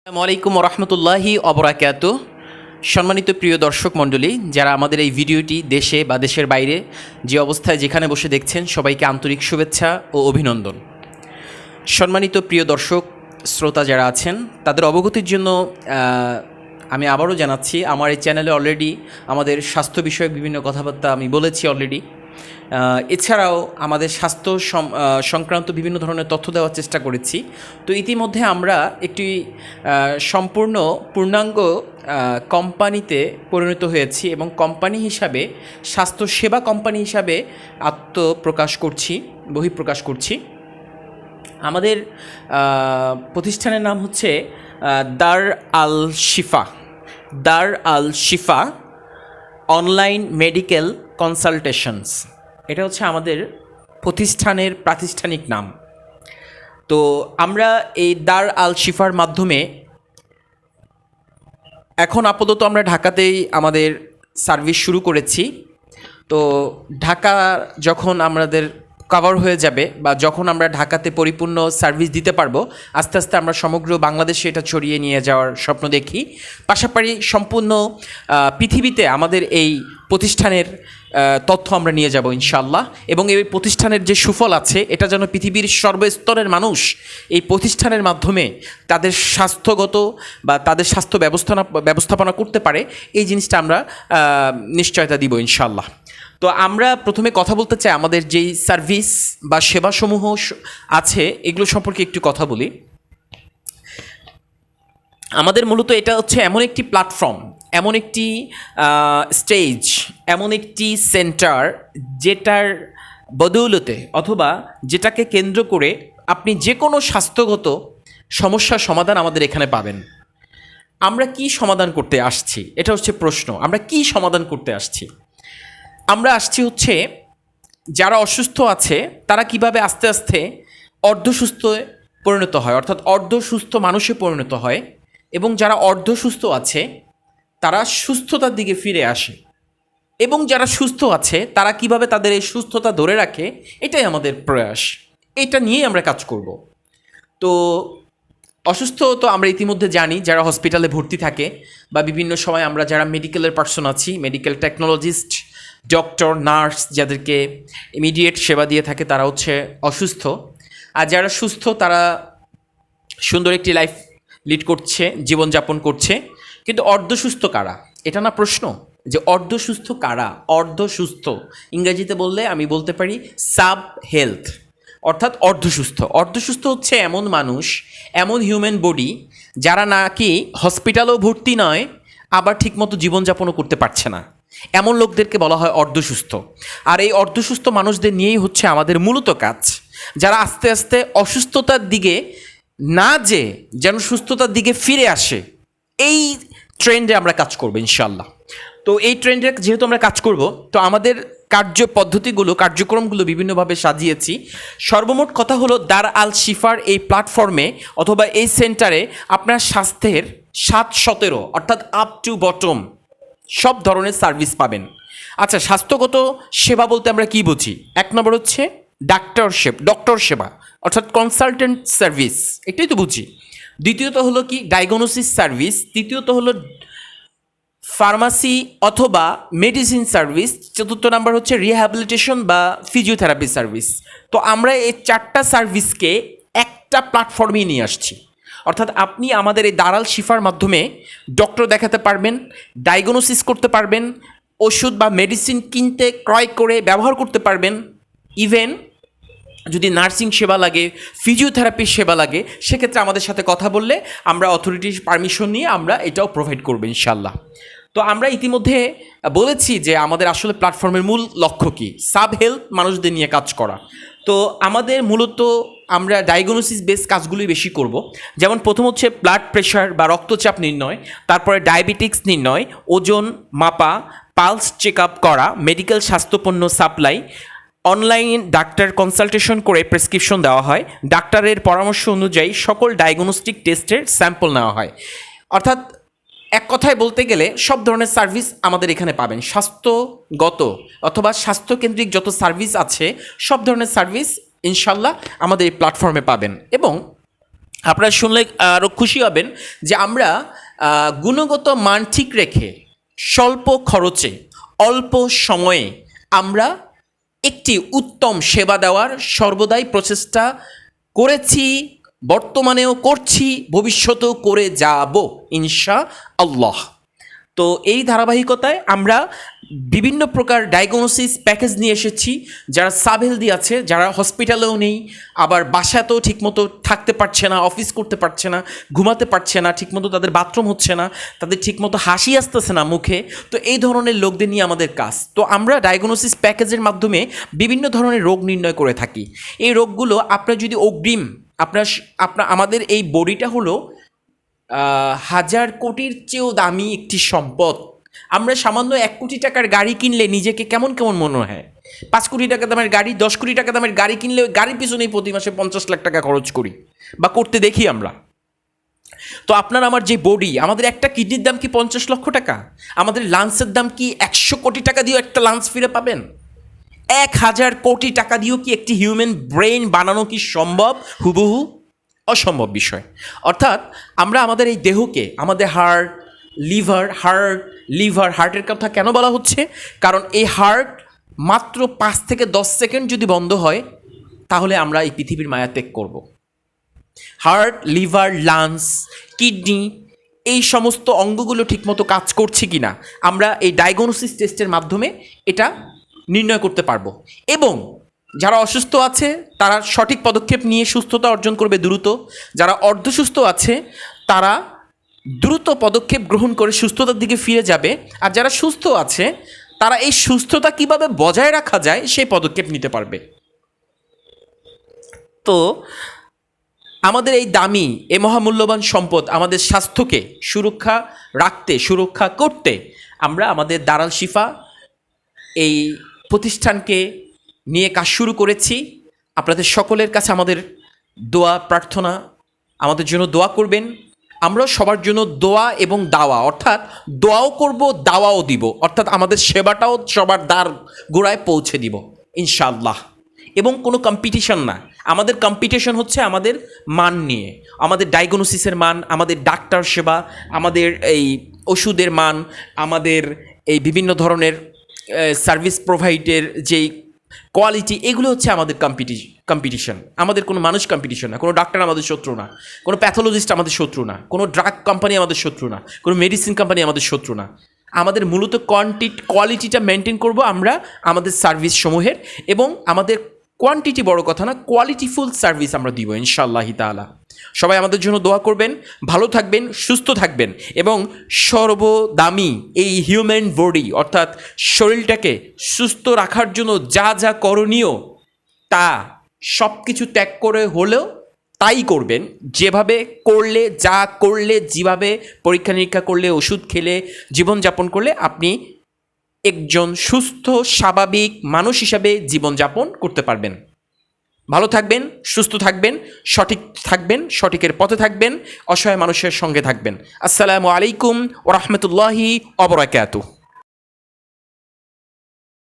আসসালামু আলাইকুম রহমতুল্লাহি অবরাকাত। সম্মানিত প্রিয় দর্শক মণ্ডলী, যারা আমাদের এই ভিডিওটি দেশে বা দেশের বাইরে যে অবস্থায় যেখানে বসে দেখছেন, সবাইকে আন্তরিক শুভেচ্ছা ও অভিনন্দন। সম্মানিত প্রিয় দর্শক শ্রোতা যারা আছেন, তাদের অবগতির জন্য আমি আবারও জানাচ্ছি, আমার এই চ্যানেলে অলরেডি আমাদের স্বাস্থ্য বিষয়ক বিভিন্ন কথাবার্তা আমি বলেছি অলরেডি। এছাড়াও আমাদের স্বাস্থ্য সংক্রান্ত বিভিন্ন ধরনের তথ্য দেওয়ার চেষ্টা করেছি। তো ইতিমধ্যে আমরা একটি পূর্ণাঙ্গ কোম্পানিতে পরিণত হয়েছি এবং কোম্পানি হিসাবে, স্বাস্থ্যসেবা কোম্পানি হিসাবে আত্মপ্রকাশ করছি, বহিঃপ্রকাশ করছি। আমাদের প্রতিষ্ঠানের নাম হচ্ছে দার আল শিফা। দার আল শিফা অনলাইন মেডিকেল কনসালটেশনস, এটা হচ্ছে আমাদের প্রতিষ্ঠানের প্রাতিষ্ঠানিক নাম। তো আমরা এই দার আল শিফার মাধ্যমে এখন আপাতত আমরা ঢাকাতেই আমাদের সার্ভিস শুরু করেছি। তো ঢাকা যখন আমাদের কভার হয়ে যাবে বা যখন আমরা ঢাকাতে পরিপূর্ণ সার্ভিস দিতে পারবো, আস্তে আস্তে আমরা সমগ্র বাংলাদেশে এটা ছড়িয়ে নিয়ে যাওয়ার স্বপ্ন দেখি। পাশাপাশি সম্পূর্ণ পৃথিবীতে আমাদের এই প্রতিষ্ঠানের তথ্য আমরা নিয়ে যাব ইনশাআল্লাহ। এবং এই প্রতিষ্ঠানের যে সুফল আছে, এটা যেন পৃথিবীর সর্বস্তরের মানুষ এই প্রতিষ্ঠানের মাধ্যমে তাদের স্বাস্থ্যগত বা তাদের স্বাস্থ্য ব্যবস্থাপনা করতে পারে, এই জিনিসটা আমরা নিশ্চয়তা দিব ইনশাআল্লাহ। তো আমরা প্রথমে কথা বলতে চাই আমাদের যেই সার্ভিস বা সেবাসমূহ আছে এগুলো সম্পর্কে একটু কথা বলি। আমাদের মূলত এটা হচ্ছে এমন একটি প্ল্যাটফর্ম, এমন একটি স্টেজ, এমন একটি সেন্টার, যেটার বদৌলতে অথবা যেটাকে কেন্দ্র করে আপনি যে কোনো স্বাস্থ্যগত সমস্যার সমাধান আমাদের এখানে পাবেন। আমরা কি সমাধান করতে আসছি, এটা হচ্ছে প্রশ্ন। আমরা কি সমাধান করতে আসছি? আমরা আসছি হচ্ছে যারা অসুস্থ আছে তারা কিভাবে আস্তে আস্তে অর্ধসুস্থ পরিণত হয়, অর্থাৎ অর্ধসুস্থ মানুষে পরিণত হয়, এবং যারা অর্ধসুস্থ আছে তারা সুস্থতার দিকে ফিরে আসে, এবং যারা সুস্থ আছে তারা কিভাবে তাদের এই সুস্থতা ধরে রাখে, এটাই আমাদের প্রয়াস। এটা নিয়েই আমরা কাজ করব। তো অসুস্থ তো আমরা ইতিমধ্যে জানি, যারা হসপিটালে ভর্তি থাকে বা বিভিন্ন সময় আমরা যারা মেডিকেলের পার্সন আছি, মেডিকেল টেকনোলজিস্ট, ডক্টর, নার্স, যাদেরকে ইমিডিয়েট সেবা দিয়ে থাকে, তারা হচ্ছে অসুস্থ। আর যারা সুস্থ তারা সুন্দর একটি লাইফ লিড করছে, জীবনযাপন করছে। কিন্তু অর্ধসুস্থ কারা, এটা না প্রশ্ন, যে অর্ধসুস্থ কারা? অর্ধসুস্থ ইংরেজিতে বললে আমি বলতে পারি সাব হেলথ, অর্থাৎ অর্ধসুস্থ। অর্ধসুস্থ হচ্ছে এমন মানুষ, এমন হিউম্যান বডি যারা নাকি হসপিটালেও ভর্তি নয়, আবার ঠিকমতো জীবনযাপনও করতে পারছে না, এমন লোকদেরকে বলা হয় অর্ধসুস্থ। আর এই অর্ধসুস্থ মানুষদের নিয়েই হচ্ছে আমাদের মূলত কাজ, যারা আস্তে আস্তে অসুস্থতার দিকে না যেন সুস্থতার দিকে ফিরে আসে, এই ট্রেন্ডে আমরা কাজ করবো ইনশাল্লাহ। তো এই ট্রেন্ডে যেহেতু আমরা কাজ করব, তো আমাদের কার্যক্রমগুলো বিভিন্নভাবে সাজিয়েছি। সর্বমোট কথা হলো, দার আল শিফার এই প্ল্যাটফর্মে অথবা এই সেন্টারে আপনার স্বাস্থ্যের 7-17 অর্থাৎ আপ টু বটম সব ধরনের সার্ভিস পাবেন। আচ্ছা, স্বাস্থ্যগত সেবা বলতে আমরা কি বুঝি? 1 নম্বর হচ্ছে ডক্টর সেবা, অর্থাৎ কনসালটেন্ট সার্ভিস, এটাই তো বুঝি। দ্বিতীয়ত হলো কি ডায়াগনোসিস সার্ভিস। তৃতীয়ত হলো ফার্মাসি অথবা মেডিসিন সার্ভিস। চতুর্থ নাম্বার হচ্ছে রিহ্যাবিলিটেশন বা ফিজিওথেরাপি সার্ভিস। তো আমরা এই 4টা সার্ভিসকে একটা প্ল্যাটফর্মেই নিয়ে আসছি, অর্থাৎ আপনি আমাদের এই দার আল শিফার মাধ্যমে ডক্টর দেখাতে পারবেন, ডায়াগনোসিস করতে পারবেন, ওষুধ বা মেডিসিন কিনতে, ক্রয় করে ব্যবহার করতে পারবেন। ইভেন যদি নার্সিং সেবা লাগে, ফিজিওথেরাপির সেবা লাগে, সেক্ষেত্রে আমাদের সাথে কথা বললে আমরা অথরিটির পারমিশন নিয়ে আমরা এটাও প্রোভাইড করবো ইনশাল্লাহ। তো আমরা ইতিমধ্যে বলেছি যে আমাদের আসলে প্ল্যাটফর্মের মূল লক্ষ্য কী, সাব হেলথ মানুষদের নিয়ে কাজ করা। তো আমাদের মূলত আমরা ডায়াগনোসিস বেস কাজগুলোই বেশি করব। যেমন প্রথম হচ্ছে ব্লাড প্রেশার বা রক্তচাপ নির্ণয়, তারপরে ডায়াবেটিক্স নির্ণয়, ওজন মাপা, পালস চেক আপ করা, মেডিকেল স্বাস্থ্যপণ্য সাপ্লাই, অনলাইন ডাক্তার কনসালটেশন করে প্রেসক্রিপশন দেওয়া হয়, ডাক্তারের পরামর্শ অনুযায়ী সকল ডায়াগনস্টিক টেস্টের স্যাম্পল নেওয়া হয়। অর্থাৎ এক কথায় বলতে গেলে সব ধরনের সার্ভিস আমাদের এখানে পাবেন। স্বাস্থ্যগত অথবা স্বাস্থ্যকেন্দ্রিক যত সার্ভিস আছে, সব ধরনের সার্ভিস ইনশাল্লাহ আমাদের এই প্ল্যাটফর্মে পাবেন। এবং আপনারা শুনলে আরও খুশি হবেন যে আমরা গুণগত মান ঠিক রেখে স্বল্প খরচে অল্প সময়ে আমরা একটি উত্তম সেবা দেওয়ার সর্বদাই প্রচেষ্টা করেছি, বর্তমানেও করছি, ভবিষ্যতেও করে যাব ইনশা আল্লাহ। তো এই ধারাবাহিকতায় আমরা বিভিন্ন প্রকার ডায়াগনোসিস প্যাকেজ নিয়ে এসেছি। যারা সাব হেলদি আছে, যারা হসপিটালেও নেই, আবার বাসাতেও ঠিকমতো থাকতে পারছে না, অফিস করতে পারছে না, ঘুমাতে পারছে না ঠিকমতো, তাদের বাথরুম হচ্ছে না, তাদের ঠিকমতো হাসি আসতেছে না মুখে, তো এই ধরনের লোকদের নিয়ে আমাদের কাজ। তো আমরা ডায়াগনোসিস প্যাকেজের মাধ্যমে বিভিন্ন ধরনের রোগ নির্ণয় করে থাকি। এই রোগগুলো আপনার যদি অগ্রিম আপনার আমাদের এই বডিটা হলো হাজার কোটির চেয়েও দামি একটি সম্পদ। আমরা সামান্য 1 কোটি টাকার গাড়ি কিনলে নিজেকে কেমন কেমন মনে হয়। 5 কোটি টাকা দামের গাড়ি, 10 কোটি টাকা দামের গাড়ি কিনলে ওই গাড়ির পিছনেই প্রতি মাসে 50 লাখ টাকা খরচ করি বা করতে দেখি আমরা। তো আপনার আমার যে বডি, আমাদের একটা কিডনির দাম কি 50 লক্ষ টাকা? আমাদের লাঞ্চের দাম কি 100 কোটি টাকা দিয়েও একটা লাঞ্চ ফিরে পাবেন? 1000 কোটি টাকা দিয়েও কি একটি হিউম্যান ব্রেন বানানো কি সম্ভব? হুবহু অসম্ভব বিষয়। অর্থাৎ আমরা আমাদের এই দেহকে, আমাদের হার্টের কথা কেন বলা হচ্ছে? কারণ এই হার্ট মাত্র 5 থেকে 10 সেকেন্ড যদি বন্ধ হয় তাহলে আমরা এই পৃথিবীর মায়া ত্যাগ করব। হার্ট, লিভার, লাংস, কিডনি, এই সমস্ত অঙ্গগুলো ঠিকমতো কাজ করছে কি না আমরা এই ডায়াগনোসিস টেস্টের মাধ্যমে এটা নির্ণয় করতে পারবো। এবং যারা অসুস্থ আছে তারা সঠিক পদক্ষেপ নিয়ে সুস্থতা অর্জন করবে দ্রুত। যারা অর্ধসুস্থ আছে তারা দ্রুত পদক্ষেপ গ্রহণ করে সুস্থতার দিকে ফিরে যাবে। আর যারা সুস্থ আছে তারা এই সুস্থতা কিভাবে বজায় রাখা যায় সেই পদক্ষেপ নিতে পারবে। তো আমাদের এই দামি, এই মহামূল্যবান সম্পদ, আমাদের স্বাস্থ্যকে সুরক্ষা করতে আমরা আমাদের দারাল শিফা এই প্রতিষ্ঠানকে নিয়ে কাজ শুরু করেছি। আপনাদের সকলের কাছে আমাদের দোয়া প্রার্থনা, আমাদের জন্য দোয়া করবেন। আমরা সবার জন্য দোয়া এবং দাওয়া, অর্থাৎ দোয়াও করব, দাওয়াও দিব, অর্থাৎ আমাদের সেবাটাও সবার দ্বার গোড়ায় পৌঁছে দিব ইনশাআল্লাহ। এবং কোনো কম্পিটিশন না, আমাদের কম্পিটিশন হচ্ছে আমাদের মান নিয়ে, আমাদের ডায়াগনোসিসের মান, আমাদের ডাক্তার সেবা, আমাদের এই ওষুধের মান, আমাদের এই বিভিন্ন ধরনের সার্ভিস প্রোভাইডের যেই কোয়ালিটি, এগুলো হচ্ছে আমাদের কম্পিটিশন। আমাদের কোনো মানুষ কম্পিটিশন না, কোনো ডাক্তার আমাদের শত্রু না, কোনো প্যাথোলজিস্ট আমাদের শত্রু না, কোনো ড্রাগ কোম্পানি আমাদের শত্রু না, কোনো মেডিসিন কোম্পানি আমাদের শত্রু না। আমাদের মূলত কোয়ালিটিটা মেনটেন করব আমরা আমাদের সার্ভিস সমূহের, এবং আমাদের কোয়ান্টিটি বড় কথা না, কোয়ালিটিফুল সার্ভিস আমরা দিব ইনশাআল্লাহি তাআলা। সবাই আমাদের জন্য দোয়া করবেন, ভালো থাকবেন, সুস্থ থাকবেন, এবং সর্বদামি এই হিউম্যান বডি অর্থাৎ শরীরটাকে সুস্থ রাখার জন্য যা যা করণীয় তা সব কিছু ত্যাগ করে হলেও তাই করবেন। যেভাবে করলে, যা করলে, যেভাবে পরীক্ষা নিরীক্ষা করলে, ওষুধ খেলে, জীবনযাপন করলে আপনি একজন সুস্থ স্বাভাবিক মানুষ হিসাবে জীবনযাপন করতে পারবেন। ভালো থাকবেন, সুস্থ থাকবেন, সঠিক থাকবেন, সঠিকের পথে থাকবেন, অসহায় মানুষের সঙ্গে থাকবেন। আসসালামু আলাইকুম ওয়া রাহমাতুল্লাহি ওয়া বারাকাতুহু।